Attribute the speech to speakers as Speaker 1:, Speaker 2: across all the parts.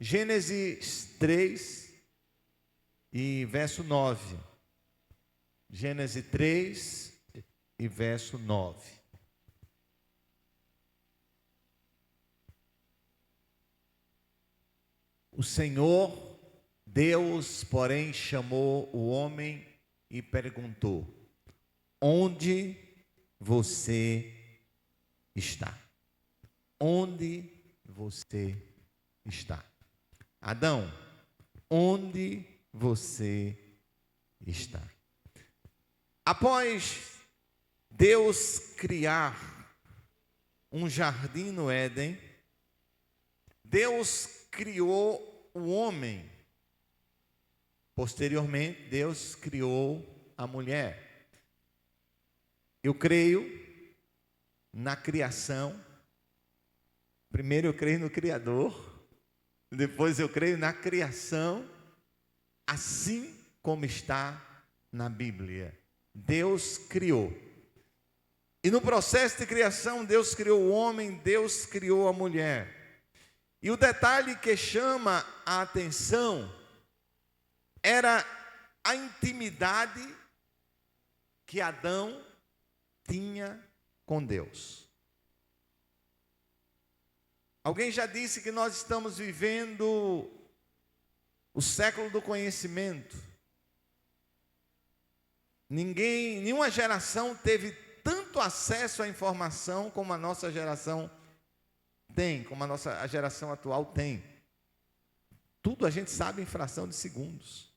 Speaker 1: Gênesis 3 e verso 9. Gênesis 3 e verso 9. O Senhor Deus, porém, chamou o homem e perguntou: onde você está? Onde você está? Adão, onde você está? Após Deus criar um jardim no Éden, Deus criou o homem. Posteriormente, Deus criou a mulher. Eu creio na criação. Primeiro eu creio no Criador, depois eu creio na criação, assim como está na Bíblia. Deus criou. E no processo de criação, Deus criou o homem, Deus criou a mulher. E o detalhe que chama a atenção era a intimidade que Adão tinha com Deus. Alguém já disse que nós estamos vivendo o século do conhecimento. Nenhuma geração teve tanto acesso à informação como a nossa geração tem, como a geração atual tem. Tudo a gente sabe em fração de segundos.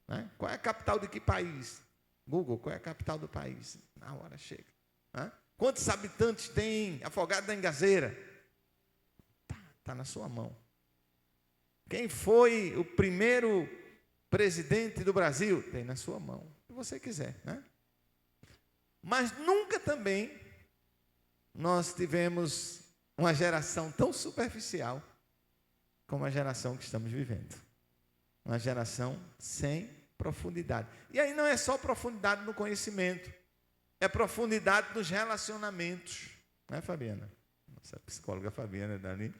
Speaker 1: Né? Qual é a capital de que país? Google, qual é a capital do país? Na hora chega. Né? Quantos habitantes tem Afogado da Engazeira? Está na sua mão. Quem foi o primeiro presidente do Brasil? Tem na sua mão, se você quiser, né? Mas nunca também nós tivemos uma geração tão superficial como a geração que estamos vivendo. Uma geração sem profundidade. E aí não é só profundidade no conhecimento, é profundidade nos relacionamentos. Não é, Fabiana? Nossa psicóloga Fabiana, Dani.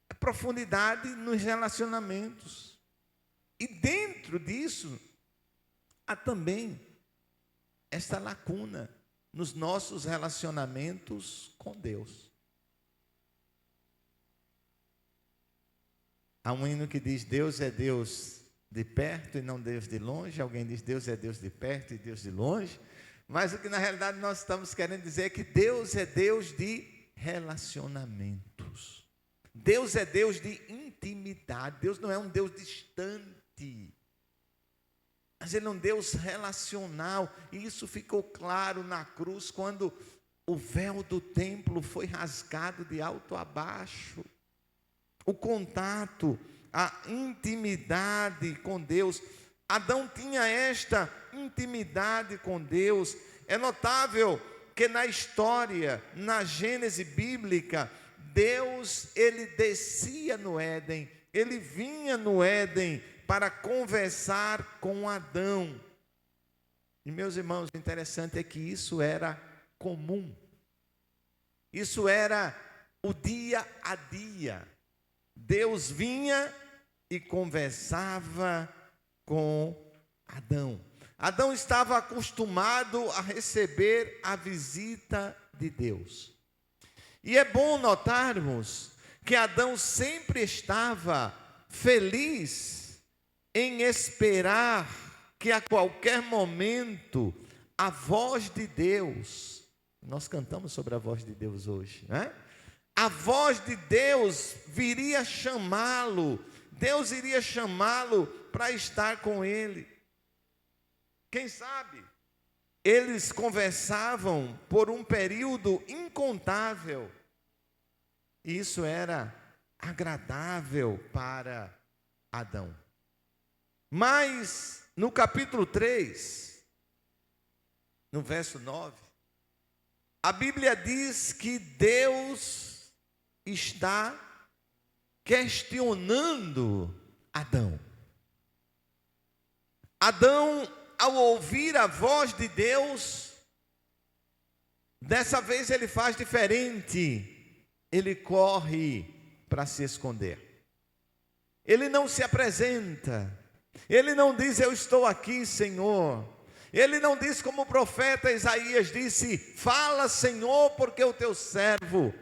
Speaker 1: É profundidade nos relacionamentos. E dentro disso, há também esta lacuna nos nossos relacionamentos com Deus. Há um hino que diz: Deus é Deus de perto e não Deus de longe. Alguém diz: Deus é Deus de perto e Deus de longe. Mas o que na realidade nós estamos querendo dizer é que Deus é Deus de relacionamentos. Deus é Deus de intimidade. Deus não é um Deus distante, mas Ele é um Deus relacional. E isso ficou claro na cruz, quando o véu do templo foi rasgado de alto a baixo. O contato, a intimidade com Deus. Adão tinha esta intimidade com Deus. É notável que na história, na Gênese bíblica, Deus, ele descia no Éden, ele vinha no Éden para conversar com Adão. E meus irmãos, o interessante é que isso era comum. Isso era o dia a dia. Deus vinha e conversava com Adão. Adão estava acostumado a receber a visita de Deus. E é bom notarmos que Adão sempre estava feliz em esperar que a qualquer momento a voz de Deus, nós cantamos sobre a voz de Deus hoje, né? A voz de Deus viria chamá-lo, Deus iria chamá-lo para estar com ele. Quem sabe, eles conversavam por um período incontável, e isso era agradável para Adão. Mas, no capítulo 3, no verso 9, a Bíblia diz que Deus está questionando Adão. Adão, ao ouvir a voz de Deus, dessa vez ele faz diferente. Ele corre para se esconder. ele não se apresenta, ele não diz: eu estou aqui, Senhor. Ele não diz como o profeta Isaías disse: fala, Senhor, porque o teu servo...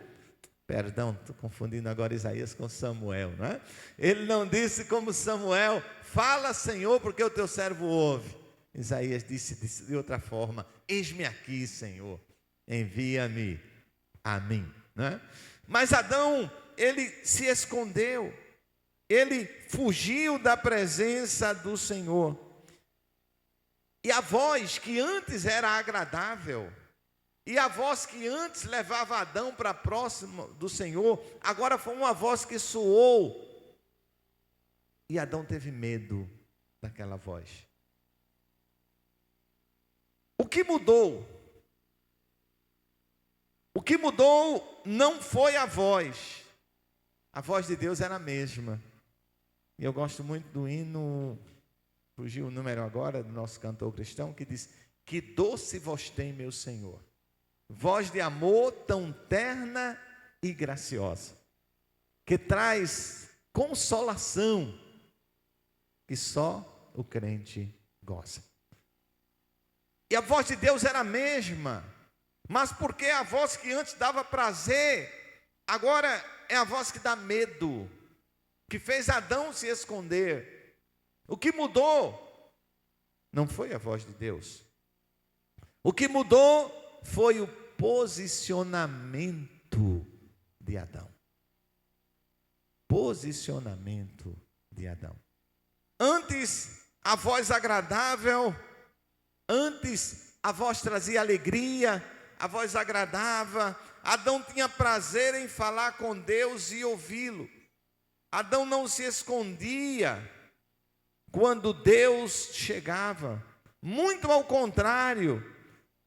Speaker 1: Perdão, estou confundindo agora Isaías com Samuel, não é? Ele não disse como Samuel: fala, Senhor, porque o teu servo ouve. Isaías disse de outra forma: eis-me aqui, Senhor, envia-me a mim, não é? Mas Adão, ele se escondeu, ele fugiu da presença do Senhor. E a voz que antes era agradável, e a voz que antes levava Adão para próximo do Senhor, agora foi uma voz que soou. E Adão teve medo daquela voz. O que mudou? O que mudou não foi a voz de Deus era a mesma. E eu gosto muito do hino, fugiu o número agora, do nosso cantor cristão, que diz: que doce voz tem, meu Senhor, voz de amor tão terna e graciosa, que traz consolação, que só o crente goza. E a voz de Deus era a mesma, mas porque a voz que antes dava prazer, agora é a voz que dá medo, que fez Adão se esconder. O que mudou não foi a voz de Deus. O que mudou foi o posicionamento de Adão. Posicionamento de Adão. Antes a voz agradável, antes a voz trazia alegria, a voz agradava. Adão tinha prazer em falar com Deus e ouvi-lo. Adão não se escondia quando Deus chegava. Muito ao contrário,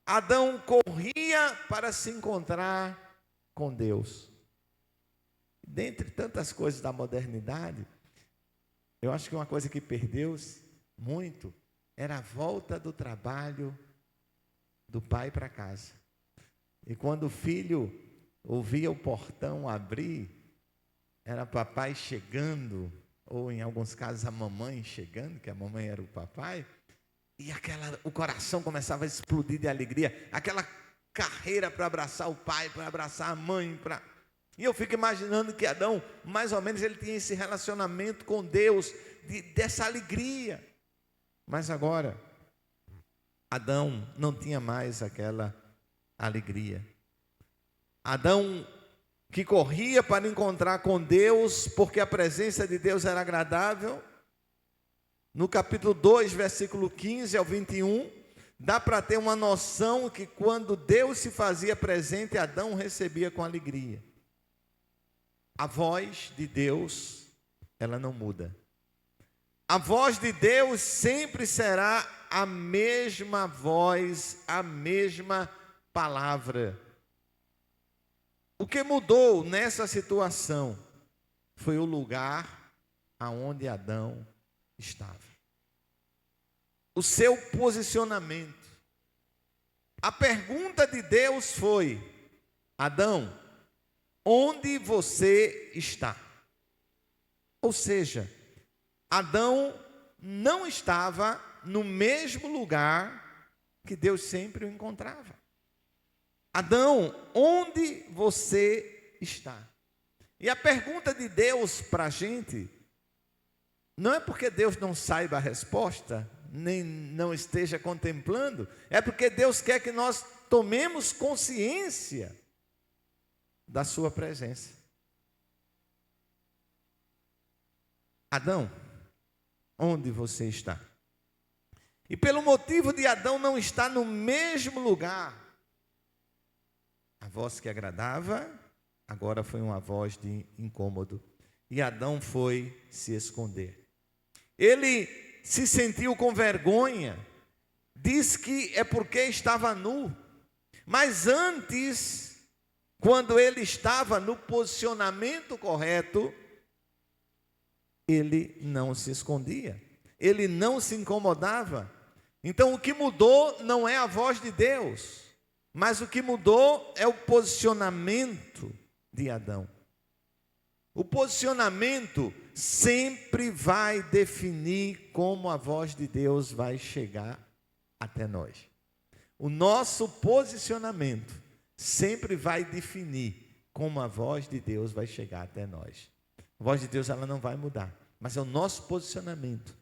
Speaker 1: Adão corria para se encontrar com Deus. Dentre tantas coisas da modernidade, eu acho que uma coisa que perdeu-se muito era a volta do trabalho do pai para casa. E quando o filho ouvia o portão abrir, era papai chegando, ou em alguns casos a mamãe chegando, que a mamãe era o papai, e o coração começava a explodir de alegria, aquela carreira para abraçar o pai, para abraçar a mãe, E eu fico imaginando que Adão, mais ou menos, ele tinha esse relacionamento com Deus, dessa alegria. Mas agora, Adão não tinha mais aquela alegria. Adão, que corria para encontrar com Deus, porque a presença de Deus era agradável, no capítulo 2, versículo 15 ao 21, dá para ter uma noção que quando Deus se fazia presente, Adão recebia com alegria. A voz de Deus, ela não muda. A voz de Deus sempre será a mesma voz, a mesma palavra. O que mudou nessa situação foi o lugar aonde Adão estava. O seu posicionamento. A pergunta de Deus foi: Adão, onde você está? Ou seja, Adão não estava no mesmo lugar que Deus sempre o encontrava. Adão, onde você está? E a pergunta de Deus para a gente, não é porque Deus não saiba a resposta, nem não esteja contemplando, é porque Deus quer que nós tomemos consciência da sua presença. Adão, onde você está? E pelo motivo de Adão não estar no mesmo lugar, a voz que agradava, agora foi uma voz de incômodo. E Adão foi se esconder. Ele se sentiu com vergonha, diz que é porque estava nu. Mas antes, quando ele estava no posicionamento correto, ele não se escondia, ele não se incomodava. Então o que mudou não é a voz de Deus, mas o que mudou é o posicionamento de Adão. O posicionamento sempre vai definir como a voz de Deus vai chegar até nós. O nosso posicionamento sempre vai definir como a voz de Deus vai chegar até nós. A voz de Deus, ela não vai mudar, mas é o nosso posicionamento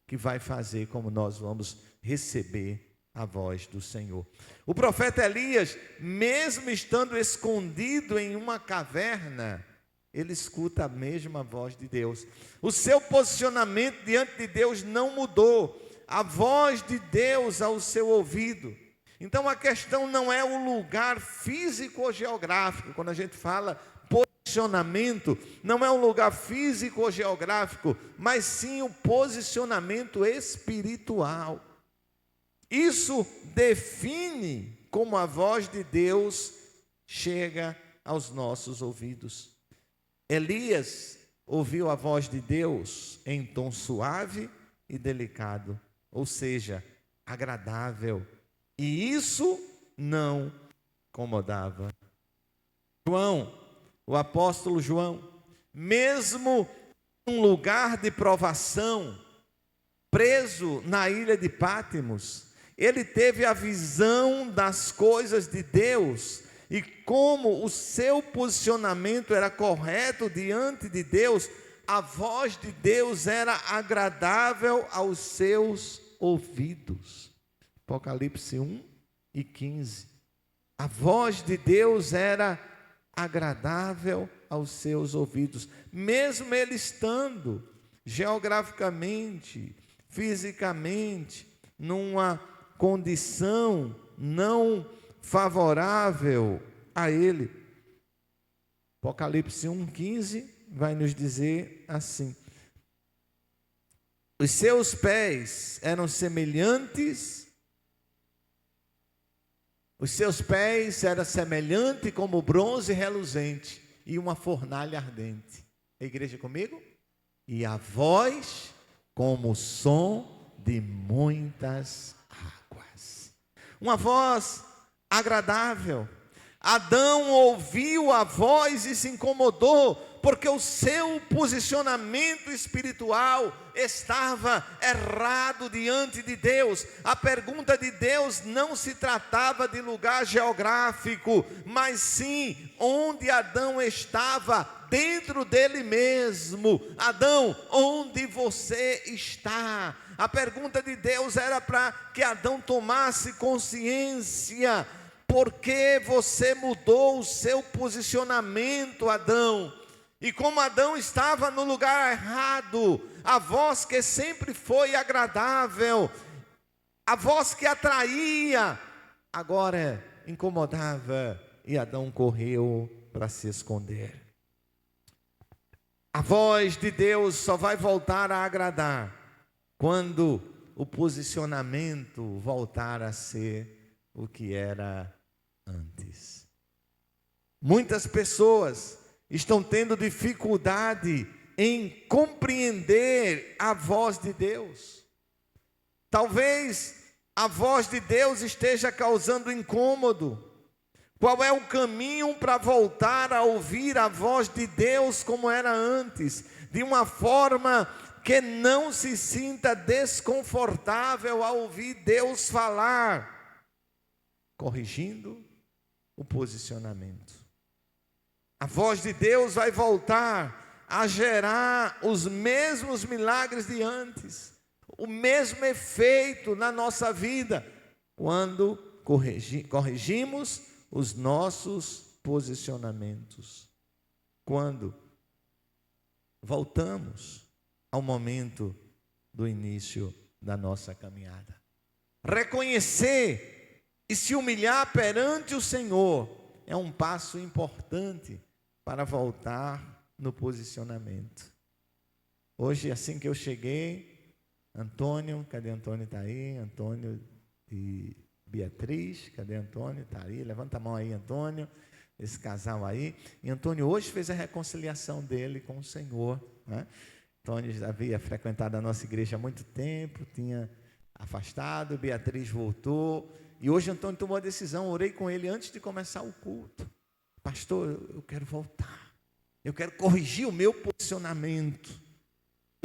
Speaker 1: que vai fazer como nós vamos receber a voz do Senhor. O profeta Elias, mesmo estando escondido em uma caverna, ele escuta a mesma voz de Deus. O seu posicionamento diante de Deus não mudou. A voz de Deus ao seu ouvido. Então a questão não é o lugar físico ou geográfico. Quando a gente fala posicionamento, não é um lugar físico ou geográfico, mas sim o posicionamento espiritual. Isso define como a voz de Deus chega aos nossos ouvidos. Elias ouviu a voz de Deus em tom suave e delicado, ou seja, agradável, e isso não incomodava. João, o apóstolo João, mesmo em um lugar de provação, preso na ilha de Pátimos, ele teve a visão das coisas de Deus e como o seu posicionamento era correto diante de Deus. A voz de Deus era agradável aos seus ouvidos. Apocalipse 1:15. A voz de Deus era agradável aos seus ouvidos, mesmo ele estando geograficamente, fisicamente, numa condição não favorável a ele. Apocalipse 1:15 vai nos dizer assim: os seus pés eram semelhantes, como bronze reluzente e uma fornalha ardente. A igreja comigo? E a voz como o som de muitas águas. Uma voz agradável. Adão ouviu a voz e se incomodou, porque o seu posicionamento espiritual estava errado diante de Deus. A pergunta de Deus não se tratava de lugar geográfico, mas sim onde Adão estava, dentro dele mesmo. Adão, onde você está? A pergunta de Deus era para que Adão tomasse consciência. Por que você mudou o seu posicionamento, Adão? E como Adão estava no lugar errado, a voz que sempre foi agradável, a voz que atraía, agora incomodava, e Adão correu para se esconder. A voz de Deus só vai voltar a agradar quando o posicionamento voltar a ser o que era antes. Muitas pessoas estão tendo dificuldade em compreender a voz de Deus. Talvez a voz de Deus esteja causando incômodo. Qual é o caminho para voltar a ouvir a voz de Deus como era antes, de uma forma que não se sinta desconfortável ao ouvir Deus falar? Corrigindo o posicionamento. A voz de Deus vai voltar a gerar os mesmos milagres de antes, o mesmo efeito na nossa vida, quando corrigimos os nossos posicionamentos, quando voltamos ao momento do início da nossa caminhada. Reconhecer e se humilhar perante o Senhor é um passo importante para voltar no posicionamento. Hoje, assim que eu cheguei, Antônio, cadê Antônio? Está aí, Antônio e Beatriz, cadê Antônio? Está aí, levanta a mão aí, Antônio, esse casal aí. E Antônio hoje fez a reconciliação dele com o Senhor, né? Antônio já havia frequentado a nossa igreja há muito tempo, tinha afastado, Beatriz voltou, e hoje Antônio tomou a decisão. Orei com ele antes de começar o culto: pastor, eu quero voltar, eu quero corrigir o meu posicionamento.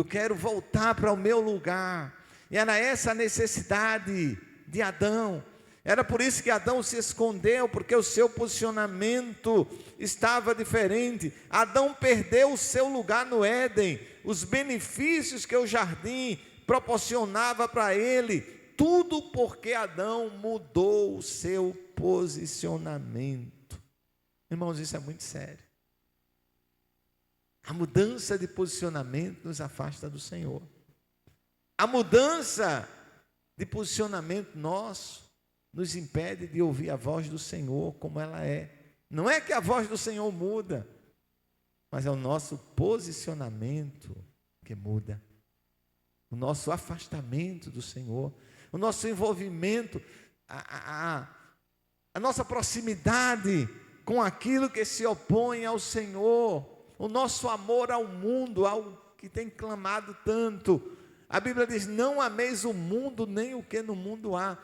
Speaker 1: Eu quero voltar para o meu lugar. E era essa a necessidade de Adão. Era por isso que Adão se escondeu, porque o seu posicionamento estava diferente. Adão perdeu o seu lugar no Éden, os benefícios que o jardim proporcionava para ele, tudo porque Adão mudou o seu posicionamento. Irmãos, isso é muito sério. A mudança de posicionamento nos afasta do Senhor. A mudança de posicionamento nosso nos impede de ouvir a voz do Senhor como ela é. Não é que a voz do Senhor muda, mas é o nosso posicionamento que muda. O nosso afastamento do Senhor, o nosso envolvimento, a nossa proximidade com aquilo que se opõe ao Senhor, o nosso amor ao mundo, algo que tem clamado tanto. A Bíblia diz: não ameis o mundo, nem o que no mundo há.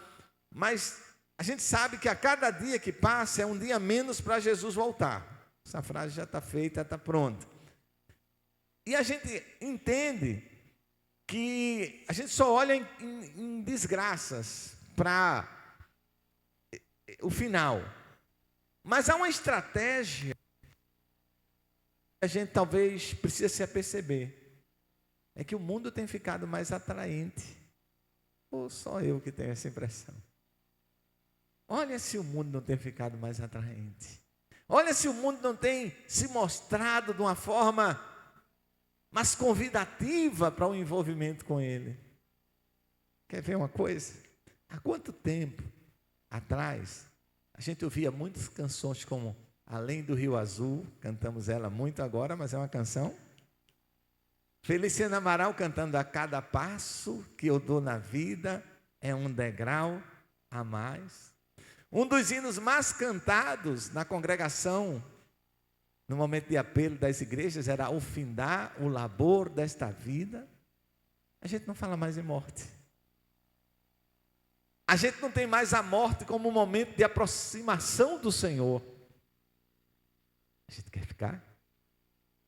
Speaker 1: Mas a gente sabe que a cada dia que passa é um dia menos para Jesus voltar. Essa frase já está feita, está pronta. E a gente entende que a gente só olha em desgraças para o final. Mas há uma estratégia que a gente talvez precisa se aperceber. É que o mundo tem ficado mais atraente. Ou só eu que tenho essa impressão? Olha se o mundo não tem ficado mais atraente. Olha se o mundo não tem se mostrado de uma forma mais convidativa para o envolvimento com ele. Quer ver uma coisa? Há quanto tempo atrás a gente ouvia muitas canções como Além do Rio Azul, cantamos ela muito agora, mas é uma canção. Feliciana Amaral cantando: a cada passo que eu dou na vida é um degrau a mais. Um dos hinos mais cantados na congregação, no momento de apelo das igrejas, era: ao findar o labor desta vida. A gente não fala mais em morte. A gente não tem mais a morte como um momento de aproximação do Senhor. A gente quer ficar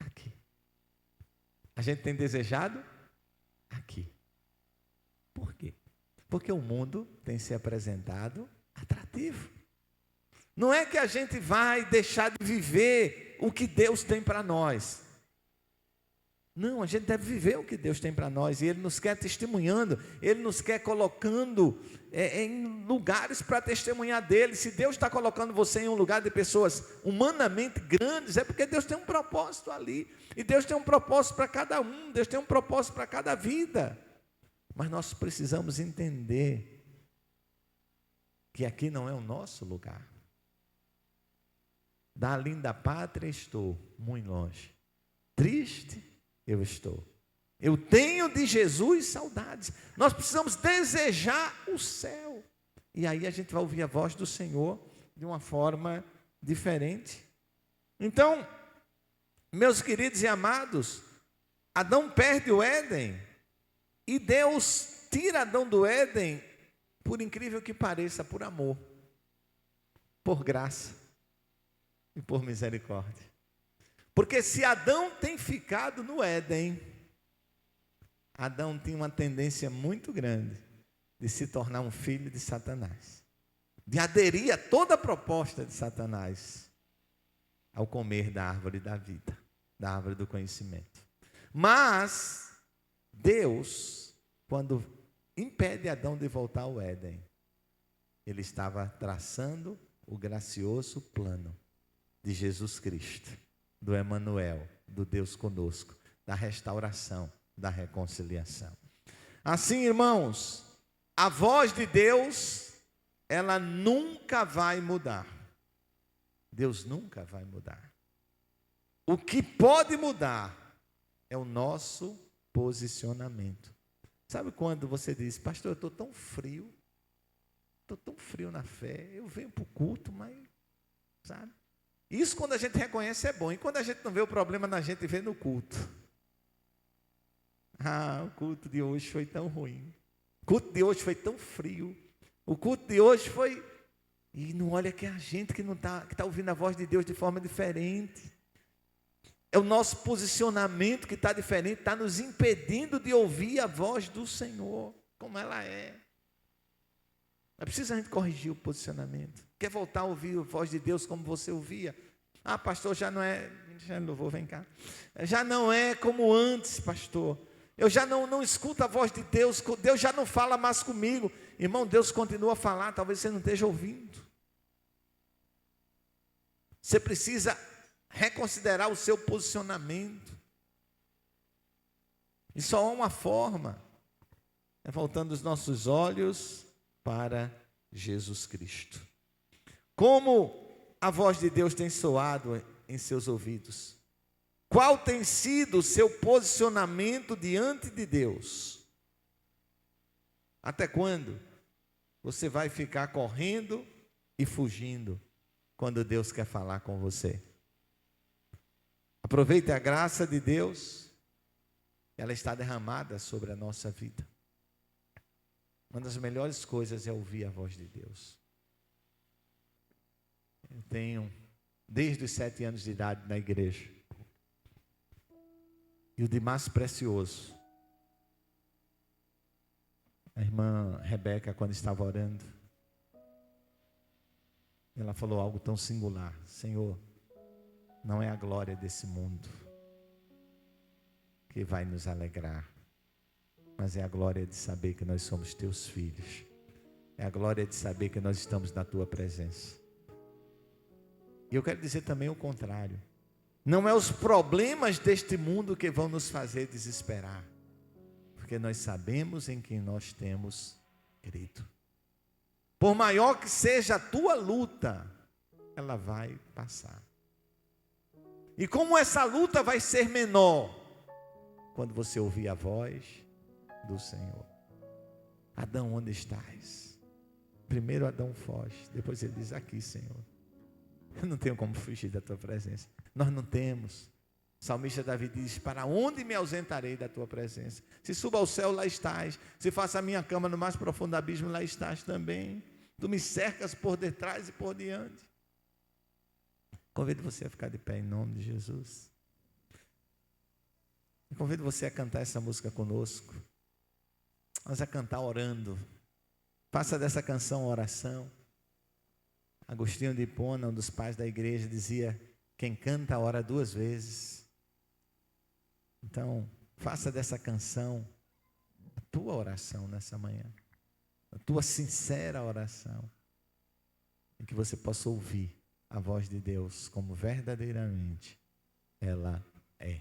Speaker 1: aqui. A gente tem desejado aqui. Por quê? Porque o mundo tem se apresentado atrativo. Não é que a gente vai deixar de viver o que Deus tem para nós. Não, a gente deve viver o que Deus tem para nós. E Ele nos quer testemunhando. Ele nos quer colocando em lugares para testemunhar dele. Se Deus está colocando você em um lugar de pessoas humanamente grandes, é porque Deus tem um propósito ali. E Deus tem um propósito para cada um. Deus tem um propósito para cada vida. Mas nós precisamos entender que aqui não é o nosso lugar. Da linda pátria estou muito longe. Triste eu estou. Eu tenho de Jesus saudades. Nós precisamos desejar o céu. E aí a gente vai ouvir a voz do Senhor de uma forma diferente. Então, meus queridos e amados, Adão perde o Éden. E Deus tira Adão do Éden, por incrível que pareça, por amor, por graça e por misericórdia. Porque se Adão tem ficado no Éden, Adão tinha uma tendência muito grande de se tornar um filho de Satanás, de aderir a toda a proposta de Satanás ao comer da árvore da vida, da árvore do conhecimento. Mas Deus, quando impede Adão de voltar ao Éden, Ele estava traçando o gracioso plano de Jesus Cristo, do Emanuel, do Deus conosco, da restauração, da reconciliação. Assim, irmãos, a voz de Deus, ela nunca vai mudar. Deus nunca vai mudar. O que pode mudar é o nosso posicionamento. Sabe quando você diz: pastor, eu estou tão frio na fé, eu venho para o culto, mas, sabe? Isso quando a gente reconhece é bom, e quando a gente não vê o problema na gente, vê no culto. Ah, o culto de hoje foi tão ruim, o culto de hoje foi tão frio, o culto de hoje foi... E não olha que é a gente que está ouvindo a voz de Deus de forma diferente. É o nosso posicionamento que está diferente, está nos impedindo de ouvir a voz do Senhor, como ela é. É preciso a gente corrigir o posicionamento. Quer voltar a ouvir a voz de Deus como você ouvia? Ah, pastor, já não é... Já não vou, vem cá. Já não é como antes, pastor. Eu já não escuto a voz de Deus. Deus já não fala mais comigo. Irmão, Deus continua a falar, talvez você não esteja ouvindo. Você precisa reconsiderar o seu posicionamento. E só há uma forma. É voltando os nossos olhos para Jesus Cristo. Como a voz de Deus tem soado em seus ouvidos? Qual tem sido o seu posicionamento diante de Deus? Até quando você vai ficar correndo e fugindo quando Deus quer falar com você? Aproveite a graça de Deus, ela está derramada sobre a nossa vida. Uma das melhores coisas é ouvir a voz de Deus. Eu tenho, desde os 7 anos de idade na igreja, e o de mais precioso, a irmã Rebeca, quando estava orando, ela falou algo tão singular: Senhor, não é a glória desse mundo que vai nos alegrar, mas é a glória de saber que nós somos teus filhos, é a glória de saber que nós estamos na tua presença. E eu quero dizer também o contrário. Não é os problemas deste mundo que vão nos fazer desesperar, porque nós sabemos em quem nós temos crido. Por maior que seja a tua luta, ela vai passar. E como essa luta vai ser menor? Quando você ouvir a voz do Senhor. Adão, onde estás? Primeiro Adão foge, depois ele diz: aqui, Senhor. Eu não tenho como fugir da tua presença. Nós não temos. O salmista Davi diz: para onde me ausentarei da tua presença? Se suba ao céu, lá estás. Se faça a minha cama no mais profundo abismo, lá estás também. Tu me cercas por detrás e por diante. Convido você a ficar de pé em nome de Jesus. Eu convido você a cantar essa música conosco. Vamos a cantar orando. Faça dessa canção uma oração. Agostinho de Hipona, um dos pais da igreja, dizia: quem canta ora 2 vezes. Então, faça dessa canção a tua oração nessa manhã, a tua sincera oração, em que você possa ouvir a voz de Deus como verdadeiramente ela é.